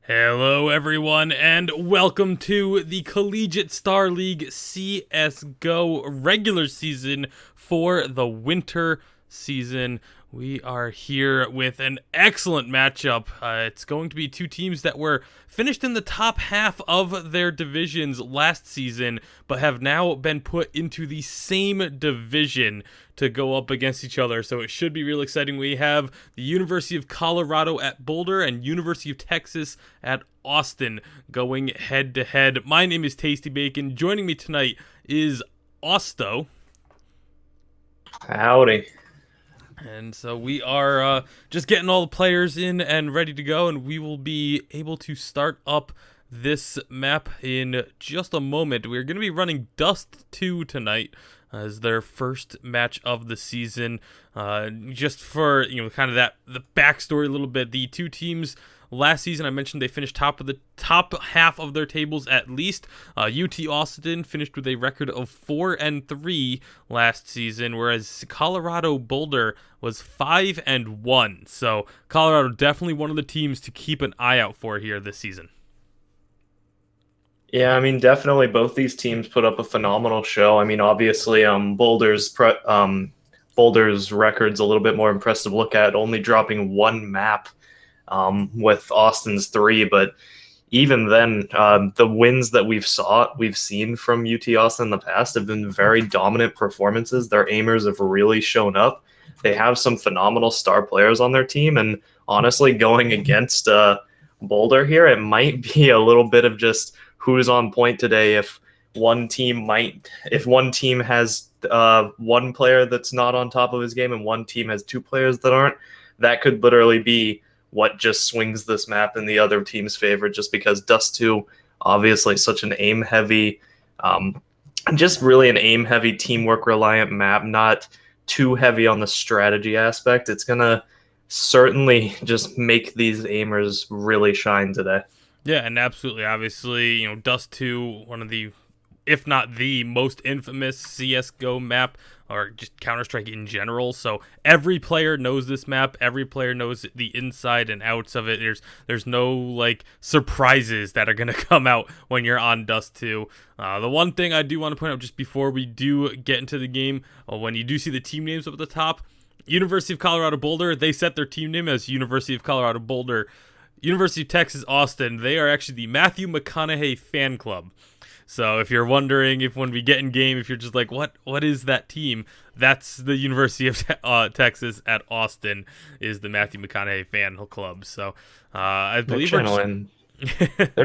Hello, everyone, and welcome to the Collegiate Star League CSGO regular season for the winter season. We are here with an excellent matchup. It's going to be two teams that were finished in the top half of their divisions last season, but have now been put into the same division to go up against each other. So it should be real exciting. We have the University of Colorado at Boulder and University of Texas at Austin going head to head. My name is Tasty Bacon. Joining me tonight is Osto. Howdy. And so we are just getting all the players in and ready to go, and we will be able to start up this map in just a moment. We're going to be running Dust 2 tonight as their first match of the season. Just for, kind of the backstory a little bit, the two teams last season, I mentioned they finished top half of their tables at least. UT Austin finished with a record of 4-3 last season, whereas Colorado Boulder was 5-1. So Colorado definitely one of the teams to keep an eye out for here this season. Yeah, definitely both these teams put up a phenomenal show. Obviously, Boulder's record's a little bit more impressive to look at, only dropping one map with Austin's 3. But even then, the wins that we've seen from UT Austin in the past have been very dominant performances. Their aimers have really shown up. They have some phenomenal star players on their team, and honestly, going against Boulder here, it might be a little bit of just who's on point today. If one team has one player that's not on top of his game and one team has two players that aren't, that could literally be what just swings this map in the other team's favor, just because Dust 2, obviously such an aim-heavy, just really an aim-heavy, teamwork-reliant map, not too heavy on the strategy aspect. It's going to certainly just make these aimers really shine today. Yeah, and absolutely, obviously, Dust 2, one of the, if not the most infamous CSGO map, or just Counter-Strike in general. So every player knows this map. Every player knows the inside and outs of it. There's no surprises that are gonna come out when you're on Dust 2. The one thing I do want to point out just before we do get into the game, when you do see the team names up at the top, University of Colorado Boulder, they set their team name as University of Colorado Boulder. University of Texas Austin, they are actually the Matthew McConaughey fan club. So if you're wondering if when we get in game, if you're just like, what is that team? That's the University of Texas at Austin is the Matthew McConaughey fan club. So I believe they're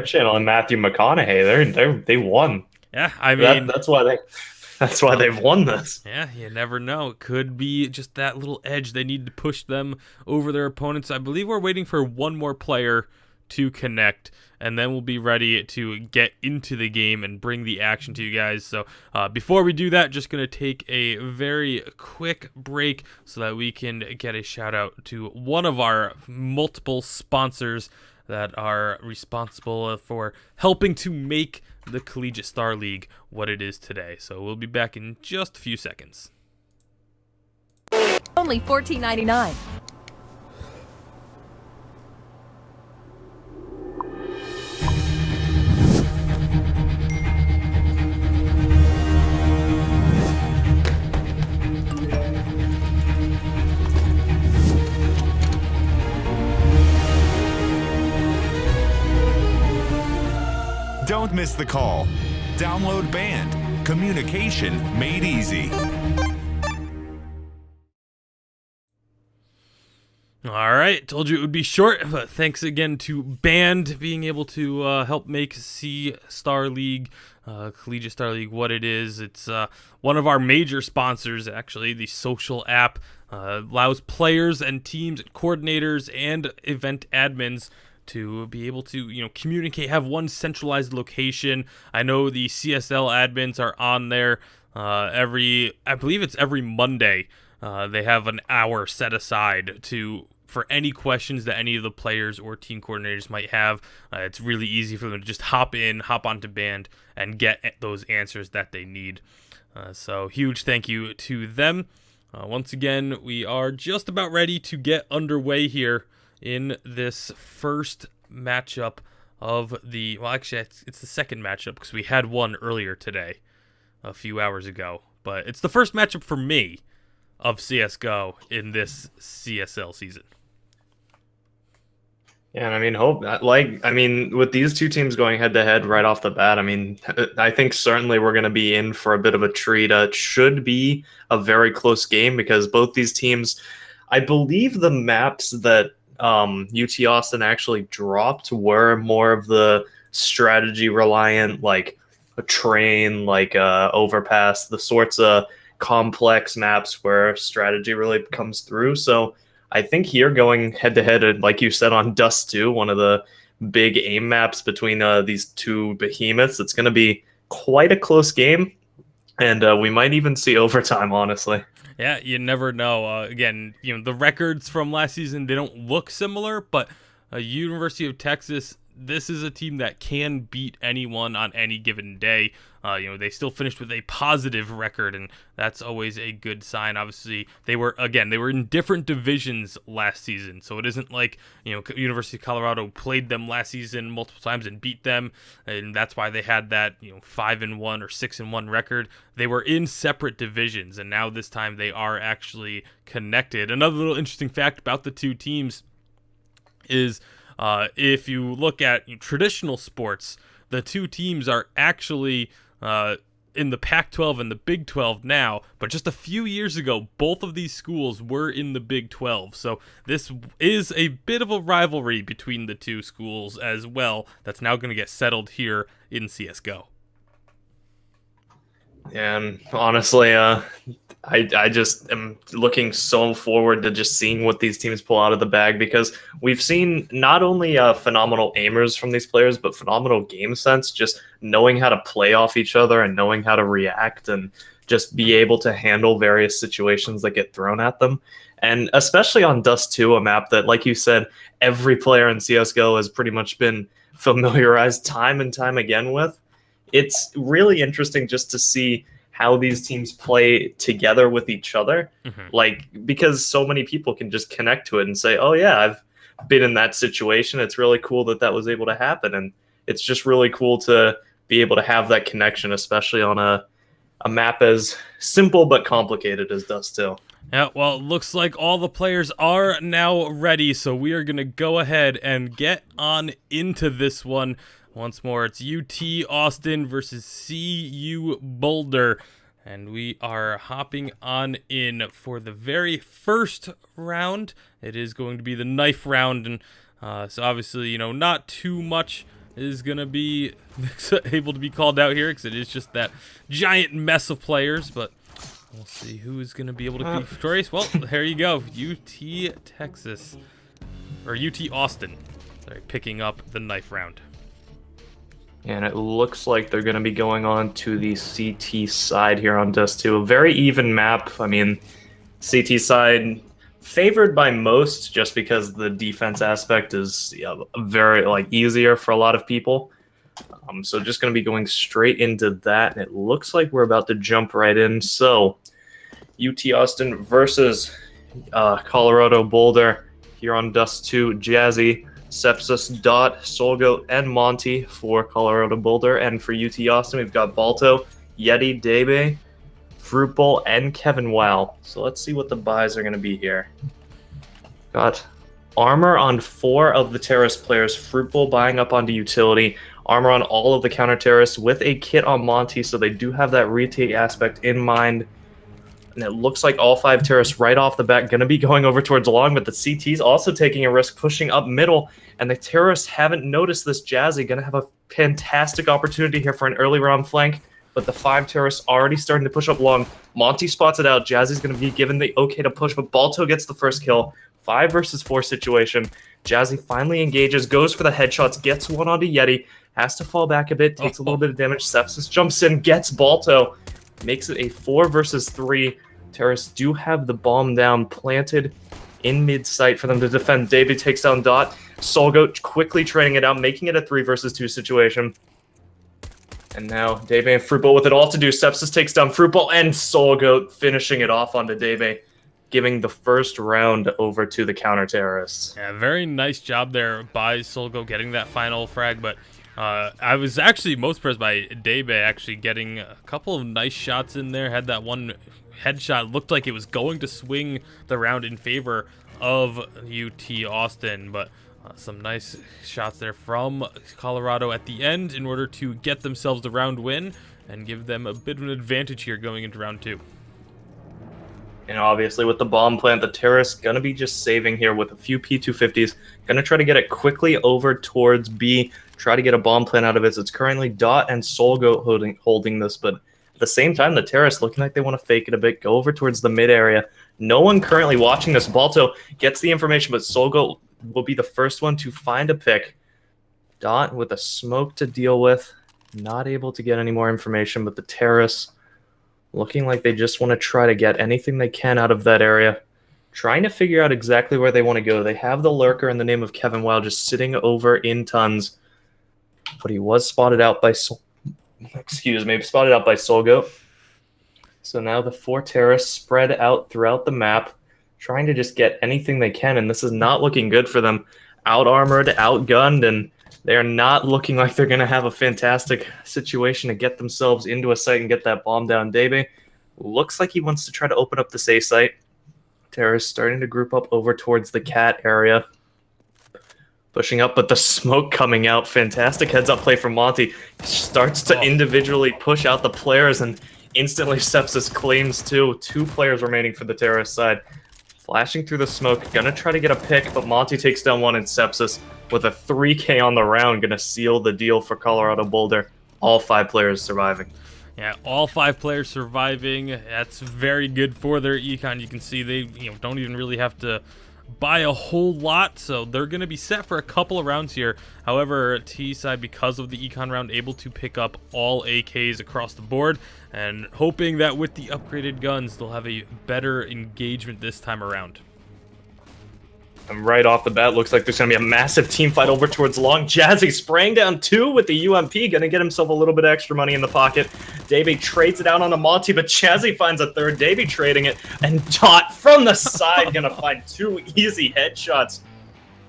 channeling Matthew McConaughey. They won. Yeah, I mean that's why they've won this. Yeah, you never know. It could be just that little edge they need to push them over their opponents. I believe we're waiting for one more player to connect, and then we'll be ready to get into the game and bring the action to you guys. So before we do that, just going to take a very quick break so that we can get a shout out to one of our multiple sponsors that are responsible for helping to make the Collegiate Star League what it is today. So we'll be back in just a few seconds. Only $14.99. Don't miss the call. Download Band. Communication made easy. All right, told you it would be short, but thanks again to Band being able to help make Star League, Collegiate Star League, what it is. It's one of our major sponsors, actually. The social app allows players and teams, and coordinators, and event admins to be able to, communicate, have one centralized location. I know the CSL admins are on there I believe it's every Monday. They have an hour set aside for any questions that any of the players or team coordinators might have. It's really easy for them to just hop onto Band, and get those answers that they need. So huge thank you to them. Once again, we are just about ready to get underway here in this first matchup of the, well, actually, it's the second matchup because we had one earlier today, a few hours ago. But it's the first matchup for me of CSGO in this CSL season. Yeah, and I mean, with these two teams going head to head right off the bat, I mean, I think certainly we're going to be in for a bit of a treat. It should be a very close game because both these teams, I believe the maps that UT Austin actually dropped were more of the strategy reliant, like a train, like overpass, the sorts of complex maps where strategy really comes through. So I think here going head to head, like you said, on Dust 2, one of the big aim maps between these two behemoths, it's going to be quite a close game. And we might even see overtime, honestly. Yeah, you never know. Again, the records from last season, they don't look similar, but University of Texas, this is a team that can beat anyone on any given day. They still finished with a positive record, and that's always a good sign. Obviously, they were in different divisions last season, so it isn't like, University of Colorado played them last season multiple times and beat them, and that's why they had that, 5-1 or 6-1 record. They were in separate divisions, and now this time they are actually connected. Another little interesting fact about the two teams is, if you look at traditional sports, the two teams are actually in the Pac-12 and the Big 12 now, but just a few years ago, both of these schools were in the Big 12. So this is a bit of a rivalry between the two schools as well that's now going to get settled here in CSGO. And honestly, I just am looking so forward to just seeing what these teams pull out of the bag, because we've seen not only phenomenal aimers from these players, but phenomenal game sense, just knowing how to play off each other and knowing how to react and just be able to handle various situations that get thrown at them. And especially on Dust 2, a map that, like you said, every player in CSGO has pretty much been familiarized time and time again with. It's really interesting just to see how these teams play together with each other. Because so many people can just connect to it and say, oh yeah, I've been in that situation. It's really cool that was able to happen. And it's just really cool to be able to have that connection, especially on a map as simple but complicated as Dust 2. Yeah, well, it looks like all the players are now ready, so we are going to go ahead and get on into this one. Once more, it's UT Austin versus CU Boulder, and we are hopping on in for the very first round. It is going to be the knife round, and so obviously, not too much is going to be able to be called out here, because it is just that giant mess of players, but we'll see who is going to be able to be victorious. Well, there you go, UT Texas, or UT Austin, sorry, picking up the knife round. And it looks like they're going to be going on to the CT side here on Dust 2. A very even map. I mean, CT side favored by most just because the defense aspect is very easier for a lot of people. So just going to be going straight into that. And it looks like we're about to jump right in. So UT Austin versus Colorado Boulder here on Dust 2. Jazzy, Sepsis, Dot, Solgo, and Monty for Colorado Boulder. And for UT Austin, we've got Balto, Yeti, Debe, Fruit Bowl, and Kevin Wow. So let's see what the buys are going to be here. Got armor on 4 of the terrorist players. Fruit Bowl buying up onto utility. Armor on all of the counter terrorists with a kit on Monty, so they do have that retake aspect in mind. And it looks like all 5 terrorists right off the bat going to be going over towards long, but the CT's also taking a risk, pushing up middle, and the terrorists haven't noticed this Jazzy. Going to have a fantastic opportunity here for an early round flank, but the 5 terrorists already starting to push up long. Monty spots it out. Jazzy's going to be given the okay to push, but Balto gets the first kill. 5 versus 4 situation. Jazzy finally engages, goes for the headshots, gets one onto Yeti, has to fall back a bit, takes a little bit of damage. Sepsis jumps in, gets Balto. Makes it a 4 versus 3. Terrorists do have the bomb down, planted in mid-sight for them to defend. David takes down Dot. Solgoat quickly training it out, making it a 3 versus 2 situation. And now Debe and Fruitball with it all to do. Sepsis takes down Fruitball and Solgoat finishing it off onto Debe. giving the first round over to the counter-terrorists. Yeah, very nice job there by Solgo getting that final frag, but I was actually most impressed by Debe actually getting a couple of nice shots in there. Had that one headshot, looked like it was going to swing the round in favor of UT Austin, but some nice shots there from Colorado at the end in order to get themselves the round win and give them a bit of an advantage here going into round 2. And obviously with the bomb plant, the terrorists going to be just saving here with a few P250s. Going to try to get it quickly over towards B. Try to get a bomb plant out of it. It's currently Dot and Solgo holding this, but at the same time, the terrorists looking like they want to fake it a bit. Go over towards the mid area. No one currently watching this. Balto gets the information, but Solgo will be the first one to find a pick. Dot with a smoke to deal with. Not able to get any more information, but the terrorists looking like they just want to try to get anything they can out of that area. Trying to figure out exactly where they want to go. They have the lurker in the name of Kevin Wild just sitting over in tons. But he was spotted out by spotted out by Solgo. So now the 4 terrorists spread out throughout the map, trying to just get anything they can, and this is not looking good for them. Out-armored, outgunned, and they're not looking like they're going to have a fantastic situation to get themselves into a site and get that bomb down. Debe looks like he wants to try to open up this A site. Terrorists starting to group up over towards the cat area. Pushing up, but the smoke coming out. Fantastic heads-up play from Monty. He starts to individually push out the players and instantly Sepsis claims 2 players remaining for the terrorist side. Flashing through the smoke, gonna try to get a pick, but Monty takes down 1 in Sepsis with a 3K on the round, gonna seal the deal for Colorado Boulder. All 5 players surviving. Yeah, all 5 players surviving. That's very good for their econ. You can see they don't even really have to buy a whole lot, so they're going to be set for a couple of rounds here. However, T side, because of the econ round, able to pick up all AKs across the board, and hoping that with the upgraded guns, they'll have a better engagement this time around. And right off the bat, looks like there's going to be a massive team fight over towards long. Jazzy spraying down 2 with the UMP, going to get himself a little bit extra money in the pocket. Davey trades it out on a Monty, but Jazzy finds a third. Davey trading it, and Dot from the side going to find 2 easy headshots.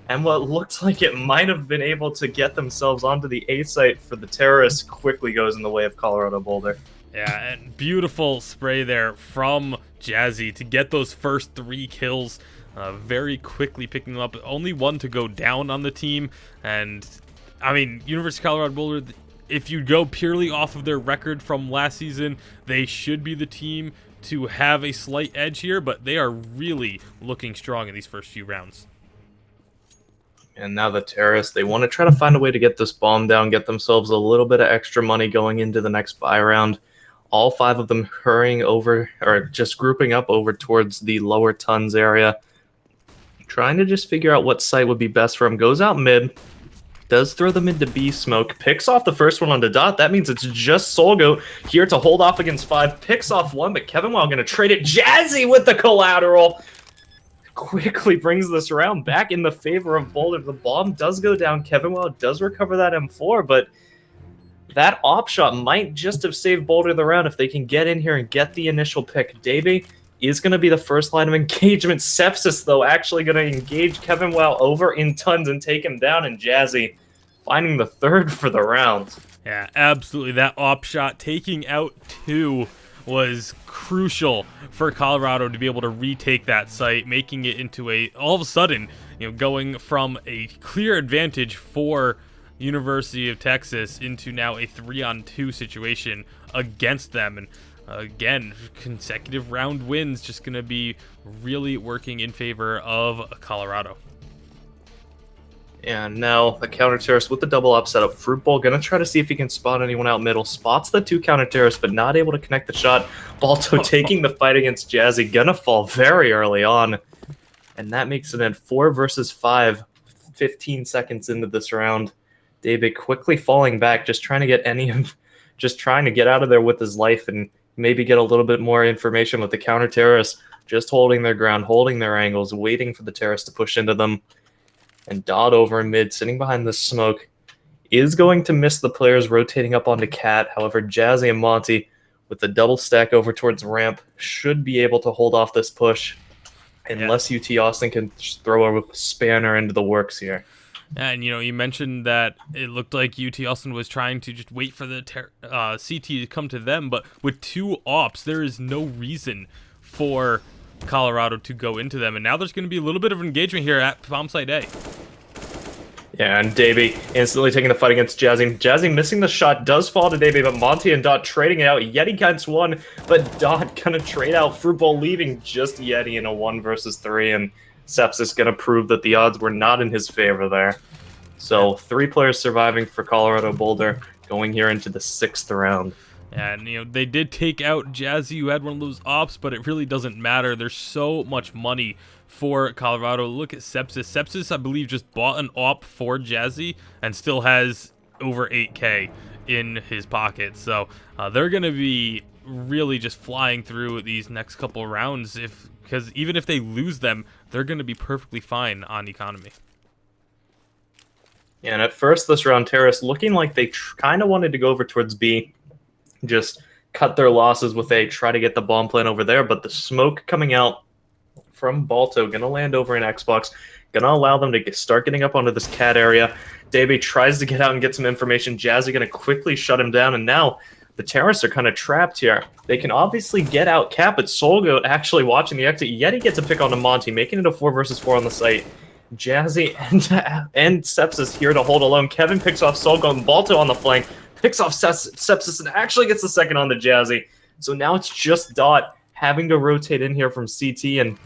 And what looks like it might have been able to get themselves onto the A site for the terrorists quickly goes in the way of Colorado Boulder. Yeah, and beautiful spray there from Jazzy to get those first 3 kills. Very quickly picking them up. Only 1 to go down on the team. And, I mean, University of Colorado Boulder, if you go purely off of their record from last season, they should be the team to have a slight edge here, but they are really looking strong in these first few rounds. And now the terrorists, they want to try to find a way to get this bomb down, get themselves a little bit of extra money going into the next buy round. All 5 of them hurrying over, or just grouping up over towards the lower tons area. Trying to just figure out what site would be best for him. Goes out mid. Does throw the mid to B smoke. Picks off the first one onto Dot. That means it's just Solgo here to hold off against 5. Picks off 1, but Kevin Wild going to trade it. Jazzy with the collateral. Quickly brings this round back in the favor of Boulder. The bomb does go down. Kevin Wild does recover that M4, but that op shot might just have saved Boulder the round if they can get in here and get the initial pick. Davey is going to be the first line of engagement. Sepsis, though, actually going to engage Kevin Wow over in tons and take him down, and Jazzy finding the 3rd for the round. Yeah, absolutely. That op shot taking out 2 was crucial for Colorado to be able to retake that site, making it into all of a sudden, going from a clear advantage for University of Texas into now a 3-on-2 situation against them. And again, consecutive round wins just going to be really working in favor of Colorado. And now the counter-terrorist with the double up setup. Fruit Bowl going to try to see if he can spot anyone out middle. Spots the 2 counter-terrorists, but not able to connect the shot. Balto taking the fight against Jazzy. Going to fall very early on. And that makes it in 4 versus 5, 15 seconds into this round. David quickly falling back, just trying to get out of there with his life and maybe get a little bit more information with the counter-terrorists. Just holding their ground, holding their angles, waiting for the terrorists to push into them. And Dodd over in mid, sitting behind the smoke, is going to miss the players rotating up onto Cat. However, Jazzy and Monty, with the double stack over towards ramp, should be able to hold off this push. unless UT Austin can just throw a spanner into the works here. And, you mentioned that it looked like UT Austin was trying to just wait for the CT to come to them, but with 2 ops, there is no reason for Colorado to go into them. And now there's going to be a little bit of engagement here at bomb site A. Yeah, and Davey instantly taking the fight against Jazzy. Jazzy missing the shot, does fall to Davey, but Monty and Dot trading it out. Yeti gets one, but Dot gonna trade out. Fruitball leaving just Yeti in a 1 versus 3, and Sepsis gonna prove that the odds were not in his favor there. So 3 players surviving for Colorado Boulder, going here into the 6th round. And, they did take out Jazzy, who had one of those ops, but it really doesn't matter. There's so much money for Colorado. Look at Sepsis. Sepsis, I believe, just bought an op for Jazzy and still has over 8K in his pocket. So they're going to be really just flying through these next couple rounds, because even if they lose them, they're going to be perfectly fine on economy. And at first this round, Terrace looking like they kind of wanted to go over towards B, just cut their losses with A, try to get the bomb plant over there, but the smoke coming out from Balto gonna land over in Xbox, gonna allow them to start getting up onto this cat area. Davey tries to get out and get some information. Jazzy gonna quickly shut him down, and now the Terrorists are kind of trapped here. They can obviously get out Cap, but Soulgoat actually watching the exit. Yeti gets a pick onto Monty, making it a 4 versus 4 on the site. Jazzy and Sepsis here to hold alone. Kevin picks off Soulgoat and Balto on the flank. Picks off Sepsis and actually gets the second on the Jazzy. So now it's just Dot having to rotate in here from CT and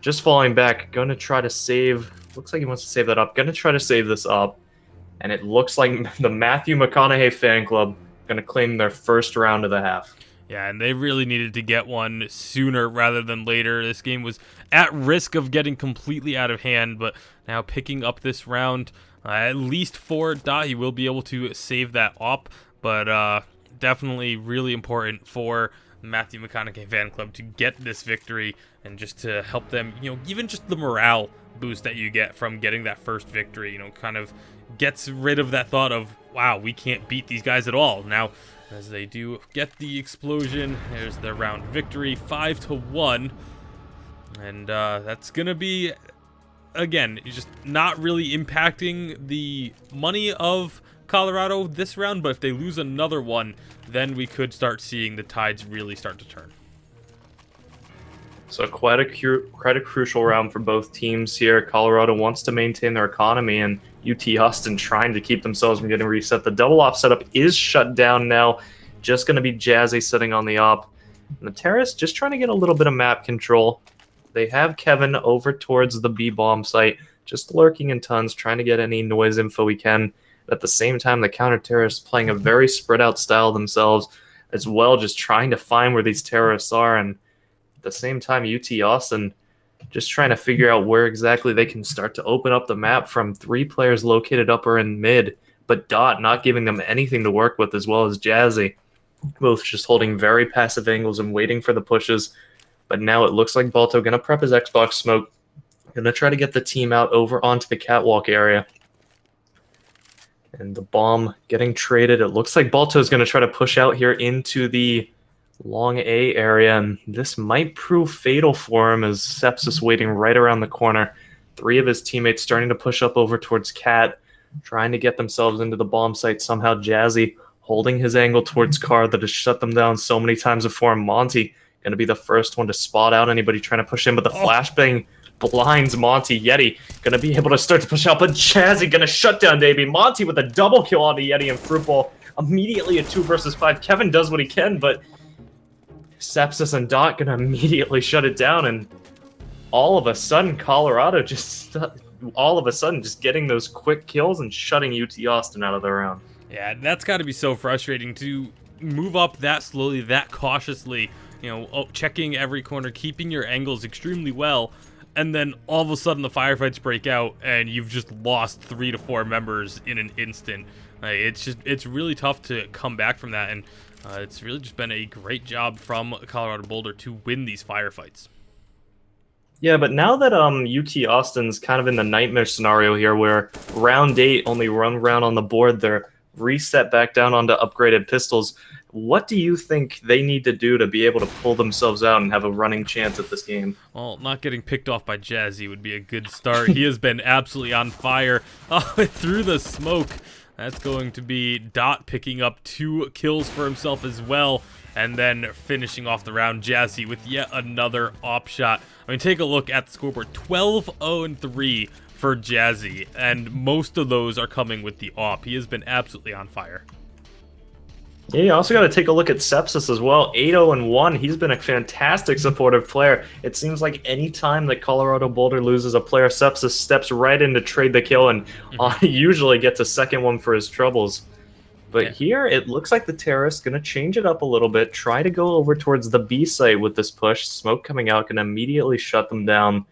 just falling back. Gonna try to save. Looks like he wants to save that up. Gonna try to save this up. And it looks like the Matthew McConaughey fan club gonna claim their first round of the half. Yeah, and they really needed to get one sooner rather than later. This game was at risk of getting completely out of hand, but now picking up this round, at least for Dot, he will be able to save that op, but definitely really important for Matthew McConaughey fan club to get this victory and just to help them, even just the morale boost that you get from getting that first victory, kind of gets rid of that thought of, wow, we can't beat these guys at all. Now, as they do get the explosion, there's their round victory, 5-1, and that's gonna be, again, just not really impacting the money of Colorado this round, but if they lose another one, then we could start seeing the tides really start to turn. So quite a crucial round for both teams here. Colorado wants to maintain their economy, and UT Austin trying to keep themselves from getting reset. The double op setup is shut down now. Just going to be Jazzy sitting on the op. And the Terrace just trying to get a little bit of map control. They have Kevin over towards the B bomb site, just lurking in tons, trying to get any noise info we can. At the same time, the counter terrorists playing a very spread out style themselves as well, just trying to find where these terrorists are. And at the same time, UT Austin just trying to figure out where exactly they can start to open up the map from 3 players located upper and mid, but Dot not giving them anything to work with, as well as Jazzy. Both just holding very passive angles and waiting for the pushes. But now it looks like Balto going to prep his Xbox smoke, going to try to get the team out over onto the catwalk area. And the bomb getting traded. It looks like Balto is going to try to push out here into the long A area, and this might prove fatal for him as Sepsis waiting right around the corner. 3 of his teammates starting to push up over towards Cat, trying to get themselves into the bomb site. Somehow Jazzy holding his angle towards Car that has shut them down so many times before. Monty going to be the first one to spot out anybody trying to push in, but the flashbang blinds Monty. Yeti going to be able to start to push out, but Jazzy going to shut down Davey. Monty with a double kill onto Yeti and Fruitball. Immediately a 2 versus 5. Kevin does what he can, but Sepsis and Dot gonna immediately shut it down, and all of a sudden Colorado just getting those quick kills and shutting UT Austin out of the round. Yeah, that's got to be so frustrating to move up that slowly, that cautiously, checking every corner, keeping your angles extremely well, and then all of a sudden the firefights break out and you've just lost 3 to 4 members in an instant. It's really tough to come back from that, and it's really just been a great job from Colorado Boulder to win these firefights. Yeah, but now that UT Austin's kind of in the nightmare scenario here where round 8, only one round on the board, they're reset back down onto upgraded pistols. What do you think they need to do to be able to pull themselves out and have a running chance at this game? Well, not getting picked off by Jazzy would be a good start. He has been absolutely on fire. Oh, through the smoke. That's going to be Dot picking up 2 kills for himself as well, and then finishing off the round, Jazzy with yet another op shot. I mean, take a look at the scoreboard. 12-0-3 for Jazzy, and most of those are coming with the op. He has been absolutely on fire. Yeah, you also got to take a look at Sepsis as well. 8-0-1. He's been a fantastic supportive player. It seems like any time that Colorado Boulder loses a player, Sepsis steps right in to trade the kill and usually gets a second one for his troubles. But here, it looks like the terrorists going to change it up a little bit, try to go over towards the B site with this push. Smoke coming out, going to immediately shut them down.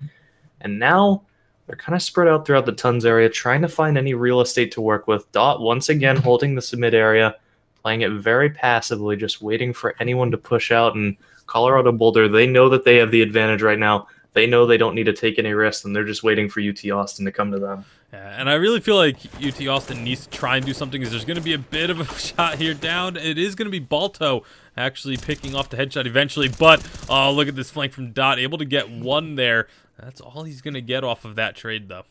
And now they're kind of spread out throughout the Tons area, trying to find any real estate to work with. Dot once again holding the submit area, playing it very passively, just waiting for anyone to push out. And Colorado Boulder, they know that they have the advantage right now. They know they don't need to take any risks, and they're just waiting for UT Austin to come to them. Yeah, and I really feel like UT Austin needs to try and do something, because there's going to be a bit of a shot here down. It is going to be Balto actually picking off the headshot eventually, but oh, look at this flank from Dot, able to get 1 there. That's all he's going to get off of that trade, though.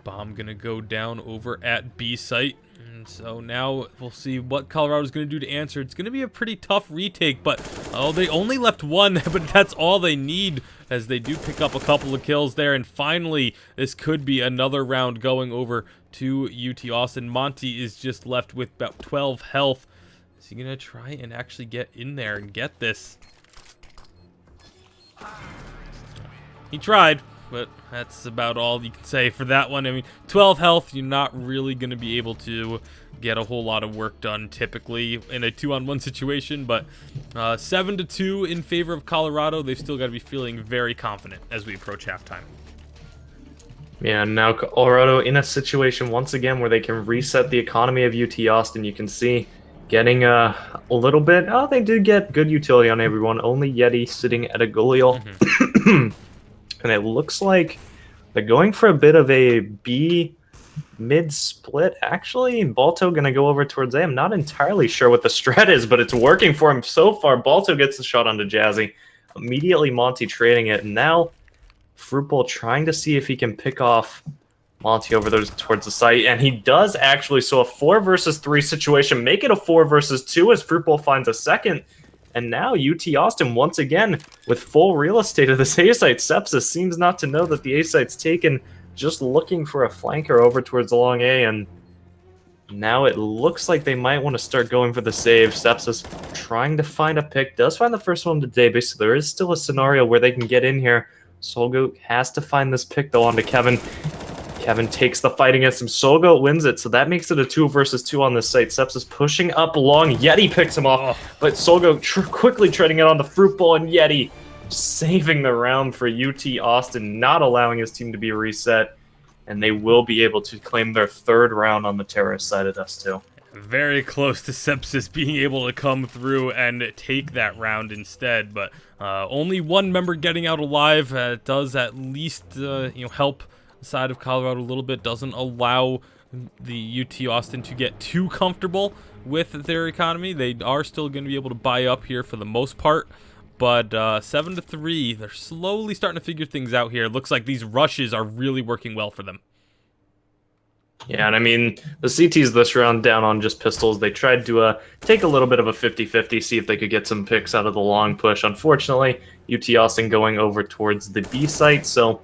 Bomb gonna go down over at B site, and so now we'll see what Colorado's gonna do to answer. It's gonna be a pretty tough retake, but oh, they only left 1, but that's all they need, as they do pick up a couple of kills there. And finally, this could be another round going over to UT Austin. Monty is just left with about 12 health. Is he gonna try and actually get in there and get this? He tried, but that's about all you can say for that one. I mean, 12 health, you're not really going to be able to get a whole lot of work done typically in a 2-on-1 situation, but 7-2 in favor of Colorado. They've still got to be feeling very confident as we approach halftime. Yeah, now Colorado in a situation once again where they can reset the economy of UT Austin. You can see getting a little bit. Oh, they did get good utility on everyone. Only Yeti sitting at a Golial. And it looks like they're going for a bit of a B mid split. Actually, Balto going to go over towards A. I'm not entirely sure what the strat is, but it's working for him so far. Balto gets the shot onto Jazzy. Immediately Monty trading it. And now Fruitbowl trying to see if he can pick off Monty over those towards the site. And he does actually. So a 4 versus 3 situation. Make it a 4 versus 2 as Fruitbowl finds a second. And now UT Austin, once again, with full real estate of this A-site. Sepsis seems not to know that the A-site's taken, just looking for a flanker over towards the long A. And now it looks like they might want to start going for the save. Sepsis trying to find a pick. Does find the first one today, basically. There is still a scenario where they can get in here. Solgoat has to find this pick, though, onto Kevin. Kevin takes the fight against him. Solgoat wins it, so that makes it a 2 versus 2 on this site. Sepsis pushing up long. Yeti picks him off, but Solgoat quickly trading it on the Fruit Bowl, and Yeti saving the round for UT Austin, not allowing his team to be reset, and they will be able to claim their 3rd round on the terrorist side of Dust 2. Very close to Sepsis being able to come through and take that round instead, but only 1 member getting out alive. Does at least help side of Colorado a little bit. Doesn't allow the UT Austin to get too comfortable with their economy. They are still going to be able to buy up here for the most part, but 7-3, they're slowly starting to figure things out here. Looks like these rushes are really working well for them. Yeah, and I mean, the CTs this round down on just pistols. They tried to take a little bit of a 50-50, see if they could get some picks out of the long push. Unfortunately, UT Austin going over towards the B site, so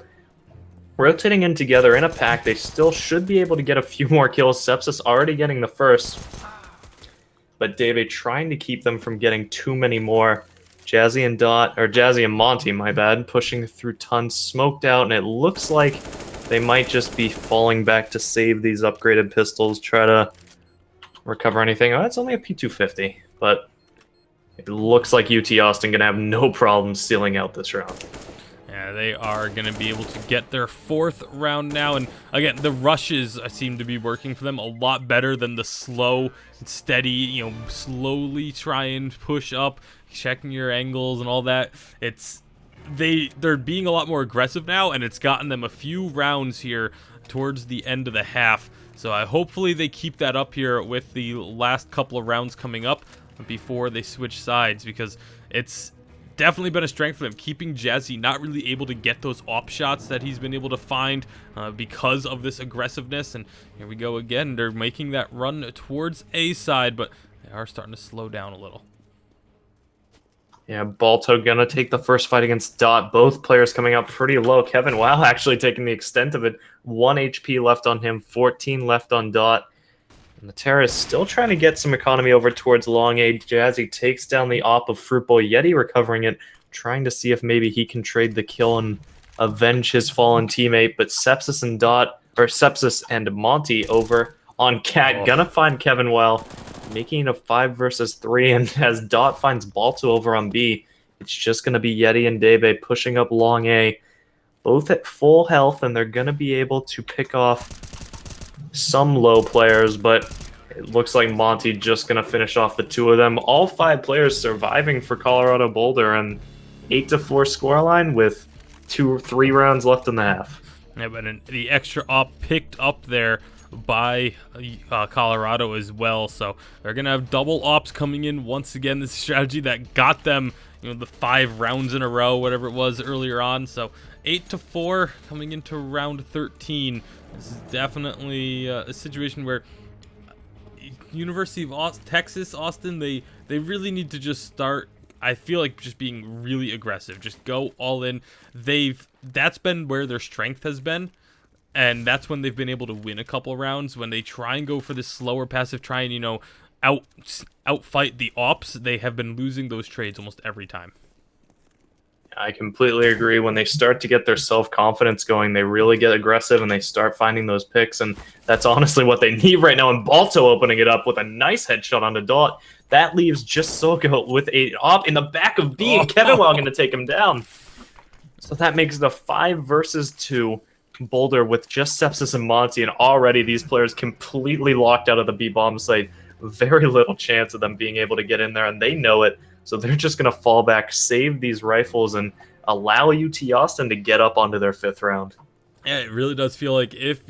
rotating in together in a pack, they still should be able to get a few more kills. Sepsis already getting the first, but Dave trying to keep them from getting too many more. Jazzy and Monty, my bad, pushing through tons, smoked out, and it looks like they might just be falling back to save these upgraded pistols, try to recover anything. Oh, it's only a P250, but it looks like UT Austin gonna have no problem sealing out this round. Yeah, they are going to be able to get their 4th round now. And again, the rushes seem to be working for them a lot better than the slow and steady, slowly try and push up, checking your angles and all that. It's they're being a lot more aggressive now, and it's gotten them a few rounds here towards the end of the half. So hopefully they keep that up here with the last couple of rounds coming up before they switch sides, because it's definitely been a strength for them, keeping Jazzy not really able to get those op shots that he's been able to find because of this aggressiveness. And here we go again. They're making that run towards A side, but they are starting to slow down a little. Yeah, Balto gonna take the first fight against Dot. Both players coming up pretty low. Kevin Wow actually taking the extent of it. 1 HP left on him, 14 left on Dot. And the Terra is still trying to get some economy over towards Long A. Jazzy takes down the op of Fruit Boy Yeti, recovering it, trying to see if maybe he can trade the kill and avenge his fallen teammate. But Sepsis and Monty over on Cat. Gonna find Kevin Well, making a 5 versus 3, and as Dot finds Balto over on B, it's just going to be Yeti and Debe pushing up Long A, both at full health, and they're going to be able to pick off some low players, but it looks like Monty just going to finish off the 2 of them. All 5 players surviving for Colorado Boulder, and 8-4 scoreline with 3 rounds left in the half. Yeah, but the extra op picked up there by Colorado as well, so they're gonna have double ops coming in once again. This strategy that got them, the 5 rounds in a row, whatever it was earlier on. So 8-4 coming into round 13. This is definitely a situation where University of Texas Austin, they really need to just start, I feel like, just being really aggressive, just go all in. That's been where their strength has been. And that's when they've been able to win a couple rounds. When they try and go for this slower passive, try and, outfight the ops, they have been losing those trades almost every time. I completely agree. When they start to get their self-confidence going, they really get aggressive and they start finding those picks. And that's honestly what they need right now. And Balto opening it up with a nice headshot on the Dot. That leaves just Sogo with a op in the back of B, and Kevin Well going to take him down. So that makes it a 5 versus 2. Boulder with just Sepsis and Monty, and already these players completely locked out of the B-bomb site. Very little chance of them being able to get in there, and they know it, so they're just going to fall back, save these rifles, and allow UT Austin to get up onto their 5th round. Yeah, it really does feel like if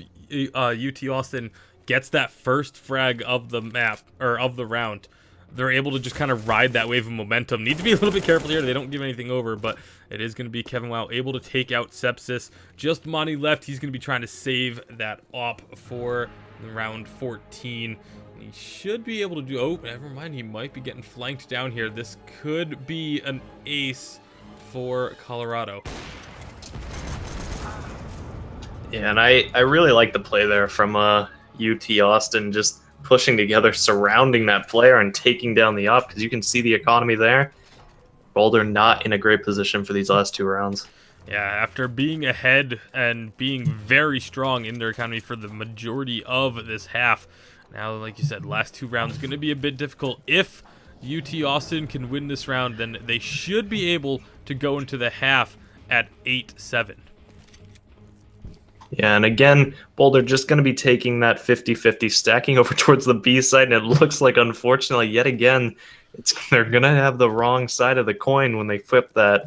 UT Austin gets that first frag of the map, or of the round, they're able to just kind of ride that wave of momentum. Need to be a little bit careful here. They don't give anything over, but it is going to be Kevin Wow able to take out Sepsis. Just Monty left. He's going to be trying to save that op for round 14. He should be able to do... Oh, never mind. He might be getting flanked down here. This could be an ace for Colorado. Yeah, and I really like the play there from UT Austin, just pushing together, surrounding that player and taking down the op, because you can see the economy there. Boulder not in a great position for these last 2 rounds. Yeah, after being ahead and being very strong in their economy for the majority of this half, now, like you said, last 2 rounds going to be a bit difficult. If UT Austin can win this round, then they should be able to go into the half at 8-7. Yeah, and again, Boulder just going to be taking that 50-50, stacking over towards the B side, and it looks like, unfortunately, yet again, they're going to have the wrong side of the coin when they flip that.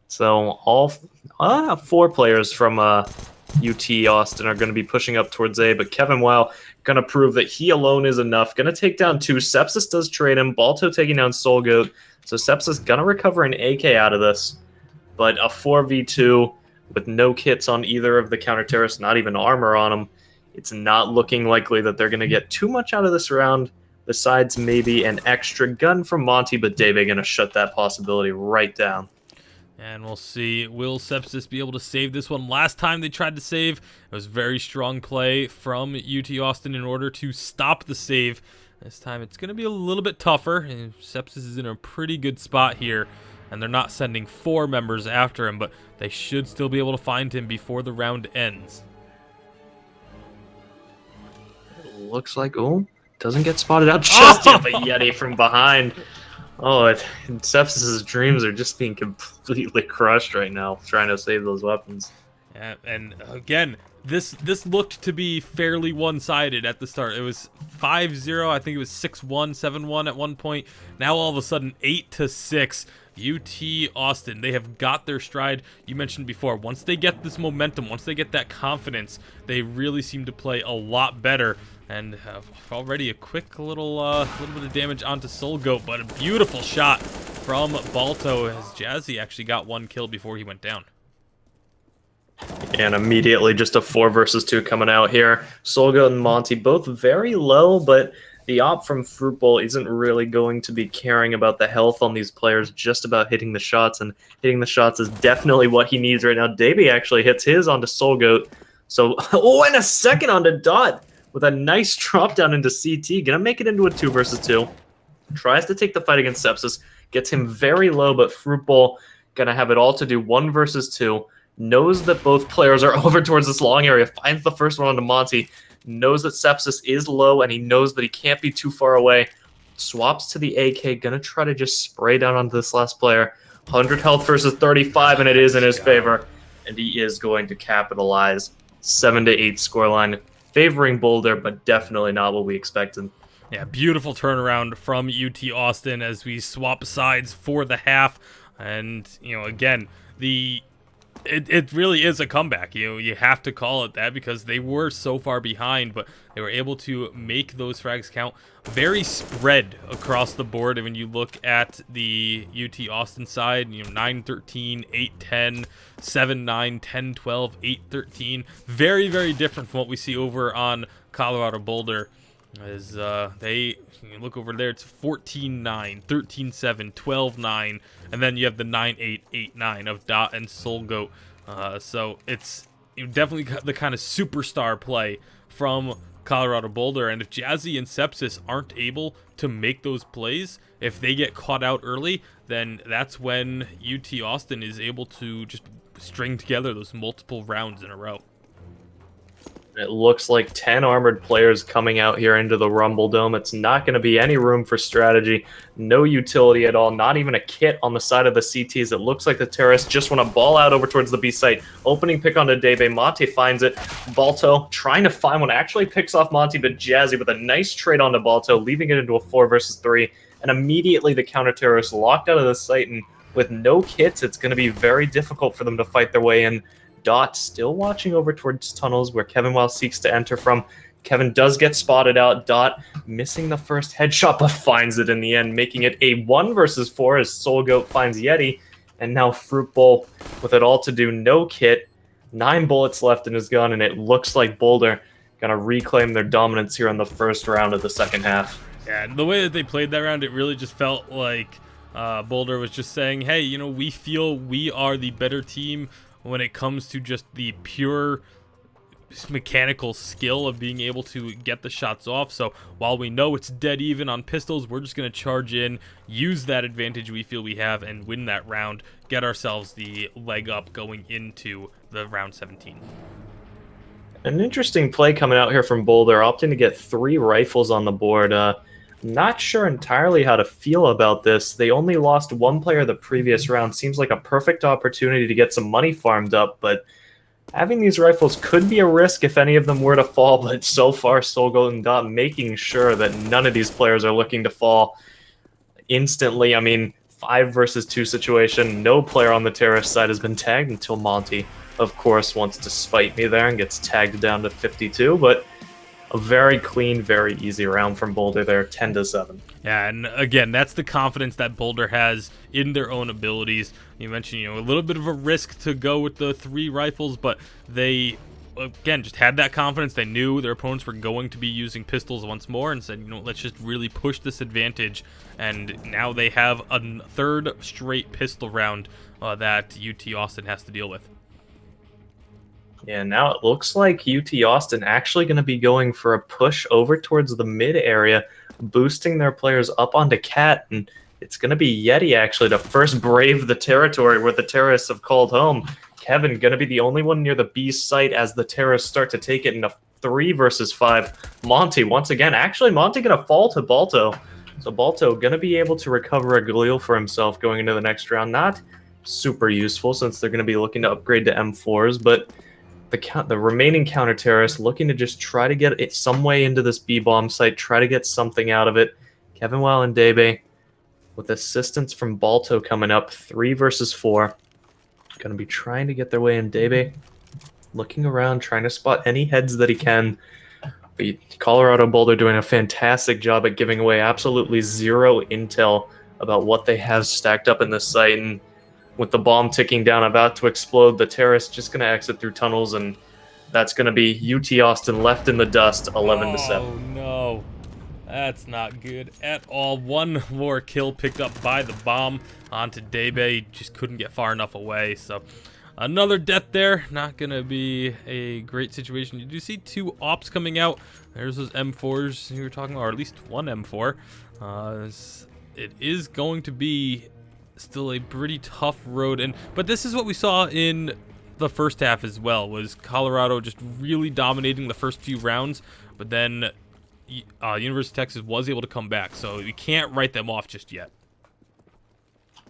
So all 4 players from UT Austin are going to be pushing up towards A, but Kevin Wow going to prove that he alone is enough. Going to take down 2. Sepsis does trade him. Balto taking down Soul Goat. So Sepsis going to recover an AK out of this, but a 4v2 with no kits on either of the counter-terrorists, not even armor on them, it's not looking likely that they're going to get too much out of this round, besides maybe an extra gun from Monty, but Dave going to shut that possibility right down. And we'll see, will Sepsis be able to save this one? Last time they tried to save, it was very strong play from UT Austin in order to stop the save. This time it's going to be a little bit tougher, and Sepsis is in a pretty good spot here. And they're not sending 4 members after him, but they should still be able to find him before the round ends. It looks like, doesn't get spotted out just yet, but Yeti from behind. Sepsis' dreams are just being completely crushed right now, trying to save those weapons. Yeah, and again, this looked to be fairly one-sided at the start. It was 5-0. I think it was 6-1, 7-1 at one point. Now all of a sudden 8-6. UT Austin, they have got their stride. You mentioned before, once they get this momentum, once they get that confidence, they really seem to play a lot better. And already a quick little bit of damage onto Soul Goat, but a beautiful shot from Balto as Jazzy actually got one kill before he went down. And immediately just a 4 versus 2 coming out here. Soul Goat and Monty both very low, but the op from Fruit Bowl isn't really going to be caring about the health on these players, just about hitting the shots, and hitting the shots is definitely what he needs right now. Davey actually hits his onto Soul Goat. So, oh, and a second onto Dot with a nice drop down into CT. Gonna make it into a 2 versus 2. Tries to take the fight against Sepsis. Gets him very low, but Fruit Bowl gonna have it all to do 1 versus 2. Knows that both players are over towards this long area. Finds the first one onto Monty. Knows that Sepsis is low, and he knows that he can't be too far away. Swaps to the AK. Gonna try to just spray down onto this last player. 100 health versus 35, and it is in his favor. And he is going to capitalize. 7-8 scoreline. Favoring Boulder, but definitely not what we expected. Yeah, beautiful turnaround from UT Austin as we swap sides for the half. And, again, it really is a comeback. You have to call it that because they were so far behind, but they were able to make those frags count. Very spread across the board. And when you look at the UT Austin side, 9-13, 8-10, 7-9, 10-12, 8-13. Very, very different from what we see over on Colorado Boulder. As you look over there, it's 14-9, 13-7, 12-9, and then you have the 9-8, 8-9 of Dot and Soul Goat. So it's definitely the kind of superstar play from Colorado Boulder. And if Jazzy and Sepsis aren't able to make those plays, if they get caught out early, then that's when UT Austin is able to just string together those multiple rounds in a row. It looks like 10 armored players coming out here into the Rumble Dome. It's not going to be any room for strategy. No utility at all. Not even a kit on the side of the CTs. It looks like the terrorists just want to ball out over towards the B site. Opening pick onto Debe. Monty finds it. Balto trying to find one. Actually picks off Monty, but Jazzy with a nice trade onto Balto, leaving it into a 4 versus 3. And immediately the counter-terrorists locked out of the site. And with no kits, it's going to be very difficult for them to fight their way in. Dot still watching over towards tunnels where Kevin Wild seeks to enter from. Kevin does get spotted out. Dot missing the first headshot, but finds it in the end, making it a 1 versus 4 as Soul Goat finds Yeti. And now Fruit Bowl with it all to do, no kit, 9 bullets left in his gun, and it looks like Boulder gonna reclaim their dominance here in the first round of the second half. Yeah, the way that they played that round, it really just felt like Boulder was just saying, hey, we feel we are the better team when it comes to just the pure mechanical skill of being able to get the shots off. So while we know it's dead even on pistols, we're just going to charge in, use that advantage we feel we have, and win that round, get ourselves the leg up going into the round 17. An interesting play coming out here from Boulder, opting to get 3 rifles on the board. Not sure entirely how to feel about this. They only lost 1 player the previous round. Seems like a perfect opportunity to get some money farmed up, but having these rifles could be a risk if any of them were to fall, but so far Soul Goat and Dot making sure that none of these players are looking to fall instantly. I mean, 5 versus 2 situation. No player on the terrorist side has been tagged until Monty, of course, wants to spite me there and gets tagged down to 52, but a very clean, very easy round from Boulder there, 10-7. Yeah, and again, that's the confidence that Boulder has in their own abilities. You mentioned, a little bit of a risk to go with the 3 rifles, but they, again, just had that confidence. They knew their opponents were going to be using pistols once more and said, let's just really push this advantage. And now they have a 3rd straight pistol round that UT Austin has to deal with. Yeah, now it looks like UT Austin actually going to be going for a push over towards the mid area, boosting their players up onto Cat, and it's going to be Yeti actually to first brave the territory where the terrorists have called home. Kevin going to be the only one near the B site as the terrorists start to take it in a 3 versus 5. Monty, once again, actually Monty going to fall to Balto. So Balto going to be able to recover a Galil for himself going into the next round. Not super useful since they're going to be looking to upgrade to M4s, but the remaining counter-terrorists looking to just try to get it some way into this B-bomb site, try to get something out of it. Kevin Weil and Debe with assistance from Balto coming up 3 versus 4. Going to be trying to get their way in. Debe looking around, trying to spot any heads that he can. But Colorado Boulder doing a fantastic job at giving away absolutely zero intel about what they have stacked up in this site. And with the bomb ticking down, about to explode, the terrorist just going to exit through tunnels, and that's going to be UT Austin left in the dust, 11 to 7. Oh no, that's not good at all. One more kill picked up by the bomb onto Debe. Just couldn't get far enough away. So another death there. Not going to be a great situation. You do see 2 ops coming out. There's those M4s you were talking about, or at least one M4. It is going to be still a pretty tough road. But this is what we saw in the first half as well, was Colorado just really dominating the first few rounds. But then University of Texas was able to come back. So we can't write them off just yet.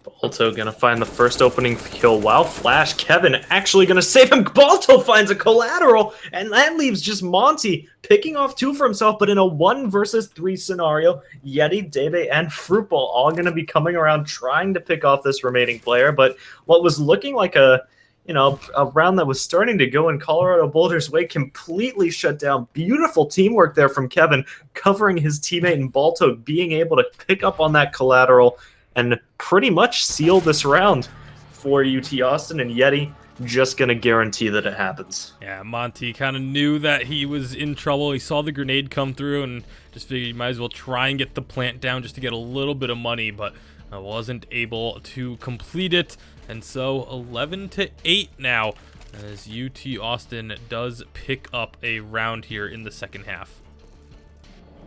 Balto gonna find the first opening kill. Wow, Flash. Kevin actually gonna save him. Balto finds a collateral, and that leaves just Monty picking off 2 for himself, but in a 1 versus 3 scenario, Yeti, Debe, and Fruitball all gonna be coming around trying to pick off this remaining player. But what was looking like a round that was starting to go in Colorado Boulder's way completely shut down. Beautiful teamwork there from Kevin, covering his teammate and Balto being able to pick up on that collateral and pretty much seal this round for UT Austin, and Yeti just going to guarantee that it happens. Yeah, Monty kind of knew that he was in trouble. He saw the grenade come through and just figured he might as well try and get the plant down just to get a little bit of money, but wasn't able to complete it. And so 11 to 8 now, as UT Austin does pick up a round here in the second half.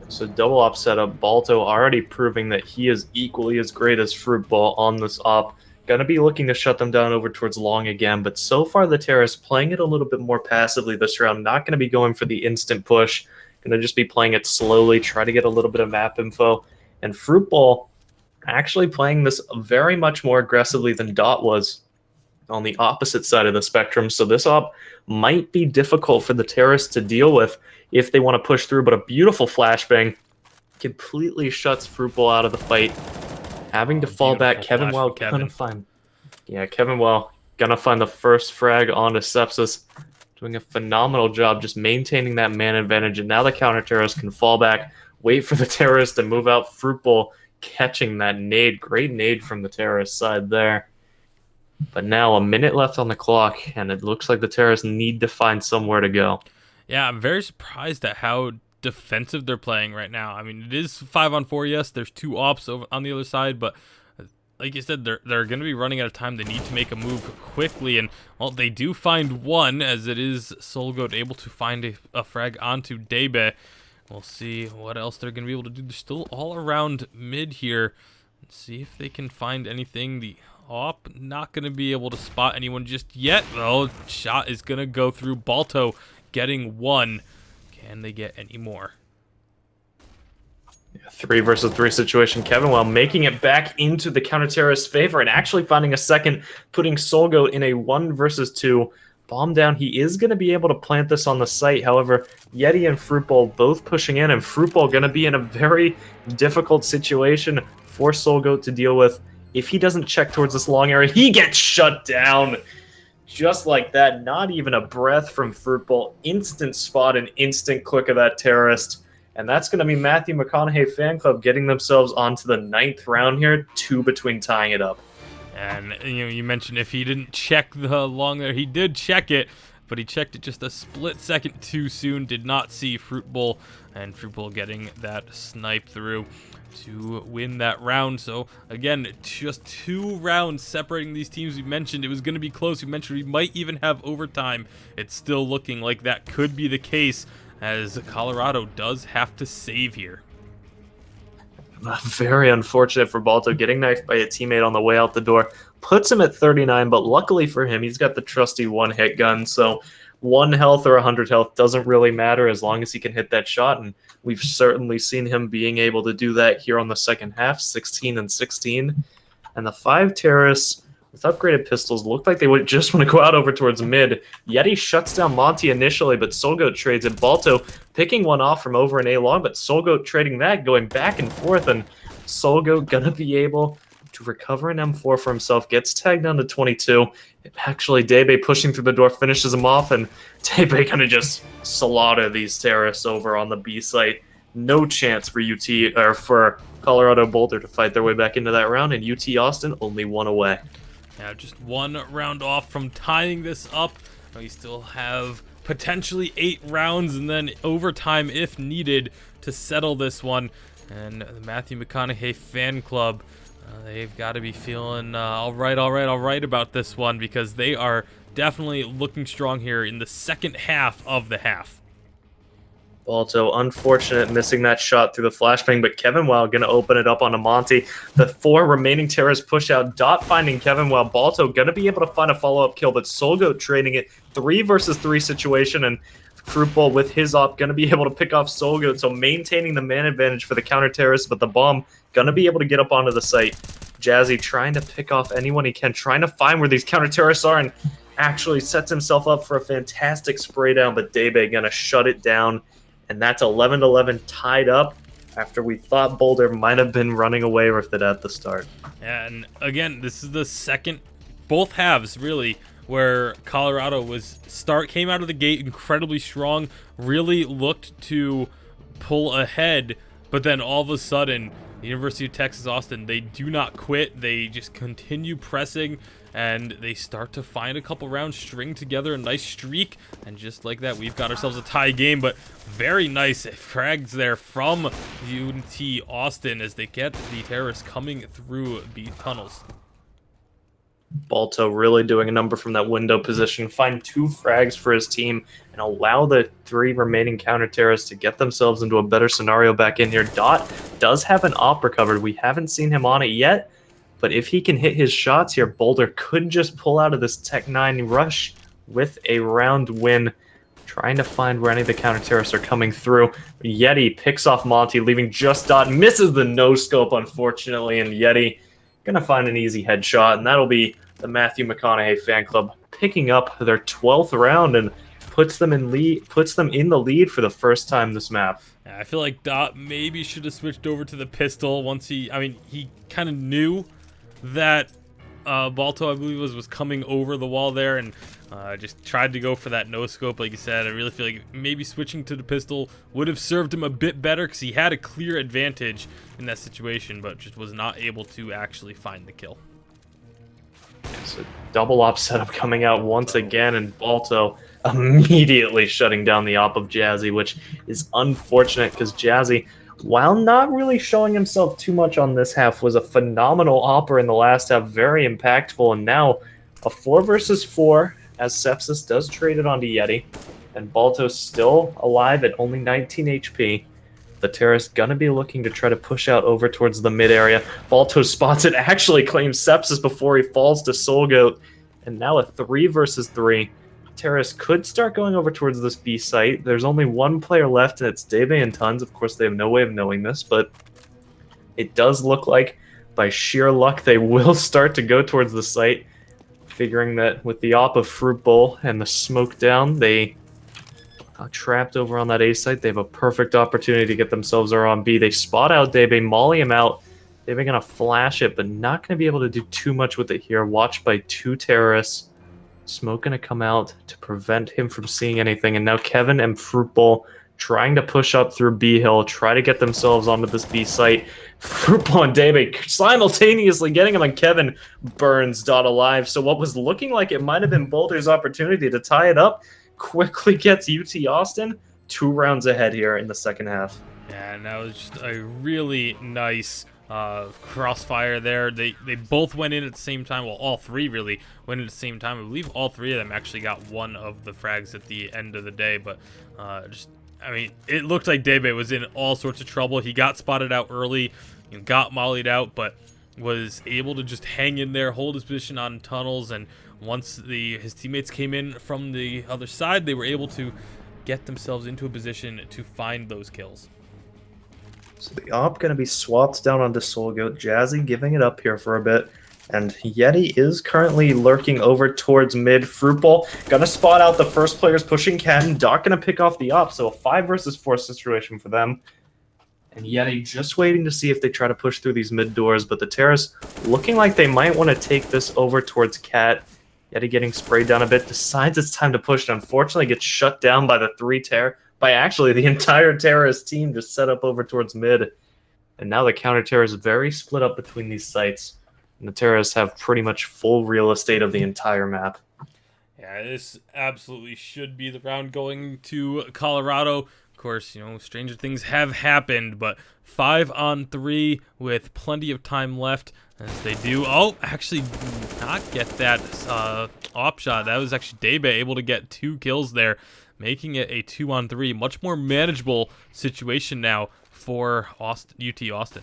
So double op setup, Balto already proving that he is equally as great as Fruitball on this op. Gonna be looking to shut them down over towards long again, but so far the terrorists playing it a little bit more passively this round. Not gonna be going for the instant push. Gonna just be playing it slowly, try to get a little bit of map info. And Fruitball actually playing this very much more aggressively than Dot was on the opposite side of the spectrum. So this op might be difficult for the terrorists to deal with if they want to push through, but a beautiful flashbang completely shuts Fruitball out of the fight. Having to fall back, Kevin Well gonna find the first frag onto Sepsis. Doing a phenomenal job just maintaining that man advantage, and now the counter-terrorist can fall back, wait for the terrorist to move out. Fruitball catching that nade. Great nade from the terrorist side there. But now a minute left on the clock, and it looks like the terrorists need to find somewhere to go. Yeah, I'm very surprised at how defensive they're playing right now. I mean, it is 5-on-4, yes. There's 2 ops over on the other side, but like you said, they're going to be running out of time. They need to make a move quickly, and well, they do find one, as it is Solgoat able to find a frag onto Debe. We'll see what else they're going to be able to do. They're still all around mid here. Let's see if they can find anything. The op not going to be able to spot anyone just yet. Oh, shot is going to go through. Balto getting 1. Can they get any more? 3 versus 3 situation. Kevin Well making it back into the counter-terrorist favor and actually finding a second, putting Solgoat in a 1 versus 2. Bomb down. He is going to be able to plant this on the site. However, Yeti and Fruitball both pushing in, and Fruitball going to be in a very difficult situation for Solgoat to deal with. If he doesn't check towards this long area, he gets shut down. Just like that. Not even a breath from Fruitball. Instant spot and instant click of that terrorist. And that's going to be Matthew McConaughey Fan Club getting themselves onto the 9th round here. 2 between tying it up. And you mentioned if he didn't check the long there, he did check it, but he checked it just a split second too soon. Did not see Fruitball, and Fruitball getting that snipe through to win that round. So again, just 2 rounds separating these teams. We mentioned it was going to be close. We mentioned we might even have overtime. It's still looking like that could be the case, as Colorado does have to save here. Very unfortunate for Balto, getting knifed by a teammate on the way out the door. Puts him at 39, but luckily for him, he's got the trusty 1-hit gun, so 1 health or 100 health doesn't really matter as long as he can hit that shot, and we've certainly seen him being able to do that here on the second half, 16 and 16. And the 5 terrorists with upgraded pistols looked like they would just want to go out over towards mid. Yeti shuts down Monty initially, but Solgoat trades it. Balto picking one off from over in A long, but Solgoat trading that, going back and forth, and Solgo gonna be able to recover an M4 for himself, gets tagged down to 22. Actually, Debe pushing through the door finishes him off, and Debe gonna just slaughter these terrorists over on the B site. No chance for UT or for Colorado Boulder to fight their way back into that round, and UT Austin only one away. Yeah, just one round off from tying this up. We still have potentially 8 rounds and then overtime if needed to settle this one. And the Matthew McConaughey fan club, they've got to be feeling all right about this one, because they are definitely looking strong here in the second half of the half. Balto, unfortunate missing that shot through the flashbang, but Kevin Wow going to open it up onto Monty. The 4 remaining terrorists push out. Dot finding Kevin Wow. Balto going to be able to find a follow-up kill, but Solgo trading it 3 versus 3 situation, and Fruitball with his op going to be able to pick off Solgo, so maintaining the man advantage for the counter-terrorists, but the bomb going to be able to get up onto the site. Jazzy trying to pick off anyone he can, trying to find where these counter-terrorists are, and actually sets himself up for a fantastic spray down, but Debe going to shut it down. And that's 11-11 tied up after we thought Boulder might have been running away with it at the start. And again, this is the second, both halves really, where Colorado came out of the gate incredibly strong, really looked to pull ahead, but then all of a sudden, the University of Texas Austin, they do not quit. They just continue pressing, and they start to find a couple rounds, string together a nice streak, and just like that, we've got ourselves a tie game. But very nice frags there from UT Austin as they get the terrorists coming through B tunnels. Balto really doing a number from that window position, find 2 frags for his team, and allow the 3 remaining counter-terrorists to get themselves into a better scenario back in here. Dot does have an op recovered. We haven't seen him on it yet, but if he can hit his shots here, Boulder could just pull out of this Tech 9 rush with a round win, trying to find where any of the counter-terrorists are coming through. Yeti picks off Monty, leaving just Dot, misses the no-scope, unfortunately, and Yeti gonna find an easy headshot, and that'll be the Matthew McConaughey fan club picking up their 12th round and puts them in the lead for the first time this map. Yeah, I feel like Dot maybe should have switched over to the pistol once he kind of knew that Balto, I believe, was coming over the wall there, and just tried to go for that no-scope. Like you said, I really feel like maybe switching to the pistol would have served him a bit better, because he had a clear advantage in that situation, but just was not able to actually find the kill. It's a double op setup coming out once again, and Balto immediately shutting down the op of Jazzy, which is unfortunate because Jazzy, while not really showing himself too much on this half, was a phenomenal opper in the last half, very impactful, and now a 4 versus 4 as Sepsis does trade it onto Yeti, and Balto's still alive at only 19 HP. The terrorist gonna be looking to try to push out over towards the mid area. Balto spots it, actually claims Sepsis before he falls to Soulgoat, and now a 3 versus 3. Terrorist could start going over towards this B site. There's only 1 player left, and it's Debe and Tons. Of course, they have no way of knowing this, but it does look like, by sheer luck, they will start to go towards the site, figuring that with the op of Fruit Bowl and the smoke down, they trapped over on that A site. They have a perfect opportunity to get themselves on B. They spot out Debe, molly him out. Debe gonna flash it, but not gonna be able to do too much with it here. Watched by 2 terrorists. Smoke gonna come out to prevent him from seeing anything, and now Kevin and Fruit Bowl trying to push up through B Hill, try to get themselves onto this B site. Fruit Bowl and Debe simultaneously getting him, and Kevin burns Dot alive. So what was looking like it might have been Boulder's opportunity to tie it up quickly gets UT Austin 2 rounds ahead here in the second half. Yeah, and that was just a really nice crossfire there. They both went in at the same time. Well, all 3 really went in at the same time. I believe all 3 of them actually got one of the frags at the end of the day, but it looked like Debe was in all sorts of trouble. He got spotted out early, got mollied out, but was able to just hang in there, hold his position on tunnels, and once his teammates came in from the other side, they were able to get themselves into a position to find those kills. So the op going to be swapped down onto Soulgoat. Jazzy giving it up here for a bit. And Yeti is currently lurking over towards mid. Fruit Bowl going to spot out the first players pushing Ken. Doc going to pick off the op. So a 5 versus 4 situation for them. And Yeti just waiting to see if they try to push through these mid doors, but the Terrace looking like they might want to take this over towards Cat. Yeti getting sprayed down a bit, decides it's time to push, and unfortunately gets shut down by the by actually the entire Terrace team just set up over towards mid. And now the counter Terrace is very split up between these sites. And the Terrace have pretty much full real estate of the entire map. Yeah, this absolutely should be the round going to Colorado. Of course, stranger things have happened, but 5-on-3 with plenty of time left as they do. Oh, actually not get that op shot. That was actually Debe able to get 2 kills there, making it a 2-on-3. Much more manageable situation now for UT Austin.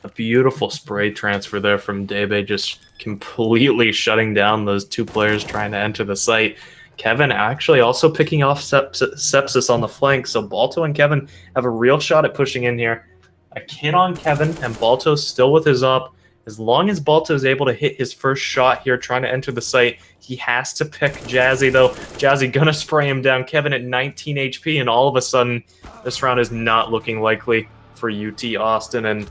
A beautiful spray transfer there from Debe, just completely shutting down those 2 players trying to enter the site. Kevin actually also picking off Sepsis on the flank, so Balto and Kevin have a real shot at pushing in here. A kid on Kevin, and Balto still with his up. As long as Balto is able to hit his first shot here trying to enter the site, he has to pick Jazzy, though. Jazzy gonna spray him down. Kevin at 19 HP, and all of a sudden, this round is not looking likely for UT Austin, and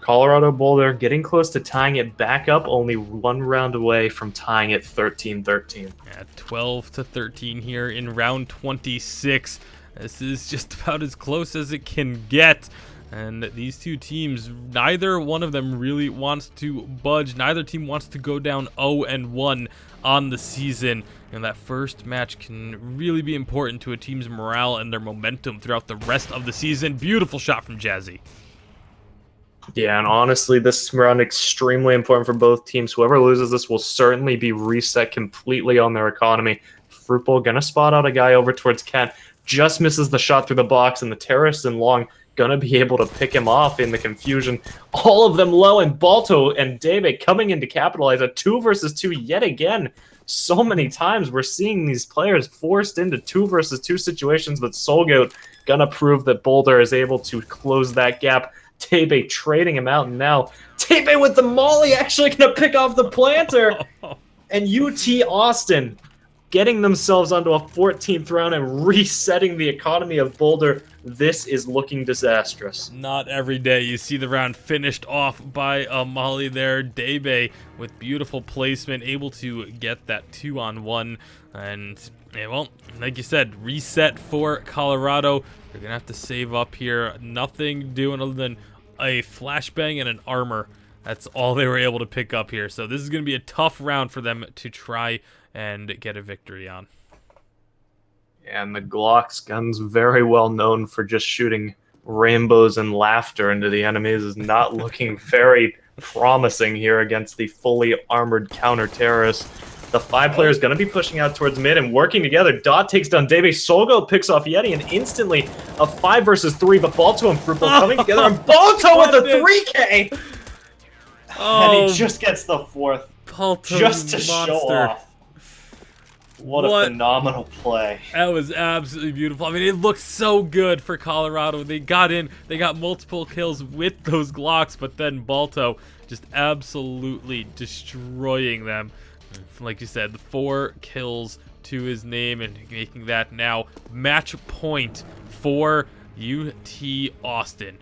Colorado Boulder getting close to tying it back up, only 1 round away from tying it 13-13. Yeah, 12-13 here in round 26. This is just about as close as it can get. And these 2 teams, neither one of them really wants to budge. Neither team wants to go down 0-1 on the season. And that first match can really be important to a team's morale and their momentum throughout the rest of the season. Beautiful shot from Jazzy. Yeah, and honestly, this round extremely important for both teams. Whoever loses this will certainly be reset completely on their economy. Fruitbowl gonna spot out a guy over towards Ken. Just misses the shot through the box, and the Terrorist and Long gonna be able to pick him off in the confusion. All of them low, and Balto and Debe coming in to capitalize. A 2 versus 2 yet again. So many times we're seeing these players forced into 2 versus 2 situations, but Soulgoat gonna prove that Boulder is able to close that gap. Tebe trading him out, and now Tebe with the molly actually going to pick off the planter. And UT Austin getting themselves onto a 14th round and resetting the economy of Boulder. This is looking disastrous. Not every day you see the round finished off by a molly there. Debe with beautiful placement, able to get that 2-on-1. And, yeah, well, like you said, reset for Colorado. They're going to have to save up here. Nothing doing other than a flashbang and an armor. That's all they were able to pick up here. So this is going to be a tough round for them to try and get a victory on. And the Glock's gun's very well known for just shooting rainbows and laughter into the enemies, is not looking very promising here against the fully armored counter-terrorists. The 5 players going to be pushing out towards mid and working together. Dot takes down Debe. Solgo picks off Yeti, and instantly a 5 versus 3, but Balto and Fruitbowl coming together, and Balto with a 3K! And he just gets the 4th. Balto just to monster. show off. What a phenomenal play. That was absolutely beautiful. I mean, it looked so good for Colorado. They got in, they got multiple kills with those Glocks, but then Balto just absolutely destroying them. Like you said, the 4 kills to his name, and making that now match point for UT Austin.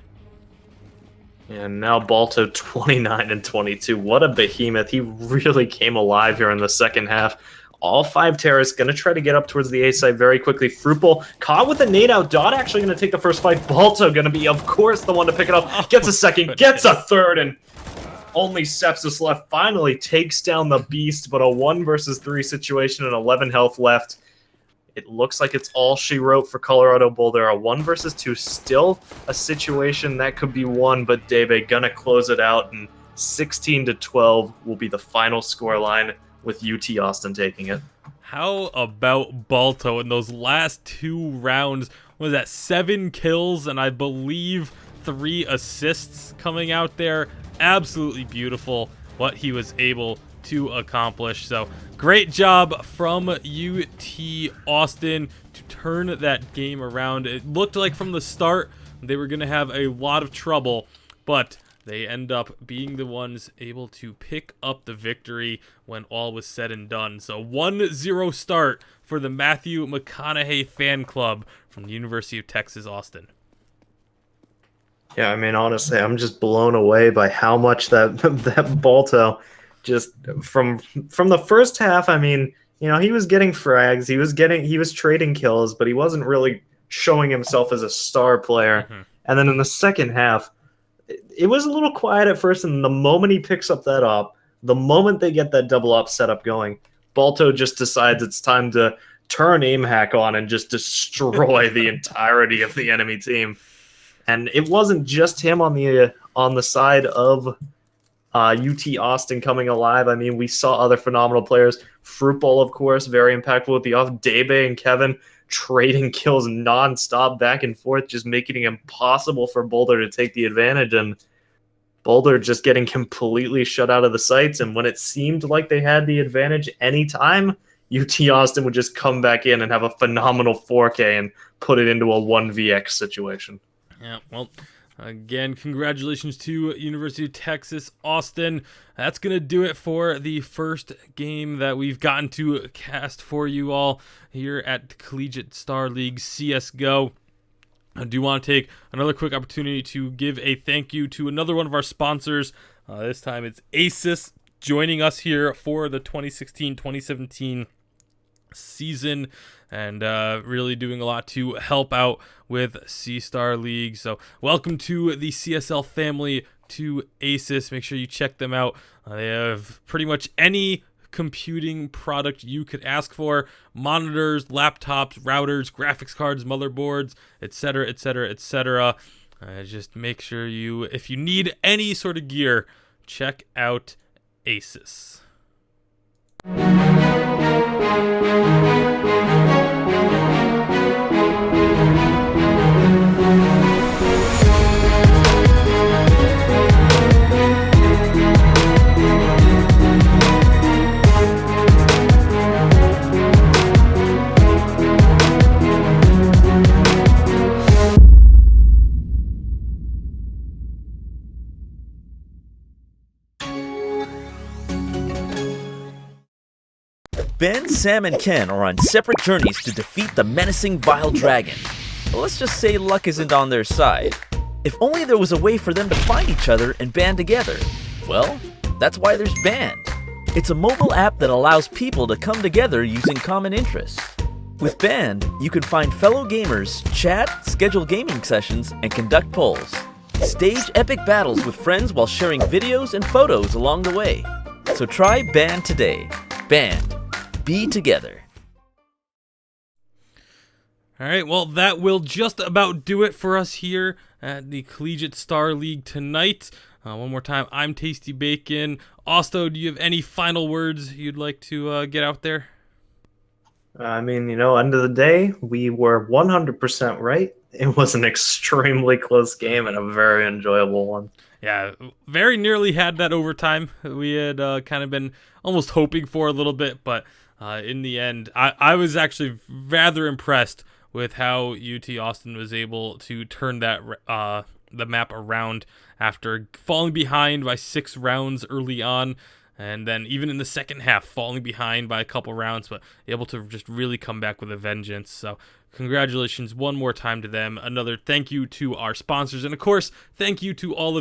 And now Balto 29-22. What a behemoth. He really came alive here in the second half. All 5 terrorists going to try to get up towards the A side very quickly. Fruitbowl caught with a nade out. Dot actually going to take the first fight. Balto going to be, of course, the one to pick it up. Gets a second, gets a third, and only Sepsis left. Finally takes down the beast, but a 1 versus 3 situation and 11 health left. It looks like it's all she wrote for Colorado Boulder. A 1 versus 2, still a situation that could be won, but Debe gonna close it out, and 16-12 will be the final scoreline, with UT Austin taking it. How about Balto in those last 2 rounds? Was that 7 kills and I believe 3 assists coming out there? Absolutely beautiful what he was able to accomplish. So great job from UT Austin to turn that game around. It looked like from the start they were going to have a lot of trouble, but they end up being the ones able to pick up the victory when all was said and done. So 1-0 start for the Matthew McConaughey fan club from the University of Texas, Austin. Yeah, I mean, honestly, I'm just blown away by how much that that Balto just from the first half. I mean, he was getting frags, he was trading kills, but he wasn't really showing himself as a star player. Hmm. And then in the second half, it was a little quiet at first, and the moment he picks up that op, the moment they get that double op setup going, Balto just decides it's time to turn aim hack on and just destroy the entirety of the enemy team. And it wasn't just him on the side of UT Austin coming alive. I mean, we saw other phenomenal players. Fruitball, of course, very impactful with the off. Debe and Kevin trading kills nonstop back and forth, just making it impossible for Boulder to take the advantage. And Boulder just getting completely shut out of the sights. And when it seemed like they had the advantage anytime, UT Austin would just come back in and have a phenomenal 4K and put it into a 1vx situation. Yeah, well, again, congratulations to University of Texas Austin. That's going to do it for the first game that we've gotten to cast for you all here at Collegiate Star League CSGO. I do want to take another quick opportunity to give a thank you to another one of our sponsors. This time it's Asus joining us here for the 2016-2017 season, and really doing a lot to help out with C-Star League. So welcome to the CSL family, to Asus. Make sure you check them out. They have pretty much any computing product you could ask for: monitors, laptops, routers, graphics cards, motherboards, etc., etc., etc. Just make sure if you need any sort of gear, check out Asus. Ben, Sam, and Ken are on separate journeys to defeat the menacing Vile Dragon. But let's just say luck isn't on their side. If only there was a way for them to find each other and band together. Well, that's why there's Band. It's a mobile app that allows people to come together using common interests. With Band, you can find fellow gamers, chat, schedule gaming sessions, and conduct polls. Stage epic battles with friends while sharing videos and photos along the way. So try Band today. Band. Be together. All right, well, that will just about do it for us here at the Collegiate Star League tonight. One more time, I'm Tasty Bacon. Osto, do you have any final words you'd like to get out there? I mean, end of the day, we were 100% right. It was an extremely close game and a very enjoyable one. Yeah, very nearly had that overtime. We had kind of been almost hoping for a little bit, but in the end, I was actually rather impressed with how UT Austin was able to turn that the map around after falling behind by 6 rounds early on, and then even in the second half falling behind by a couple rounds, but able to just really come back with a vengeance. So congratulations one more time to them. Another thank you to our sponsors, and of course, thank you to all of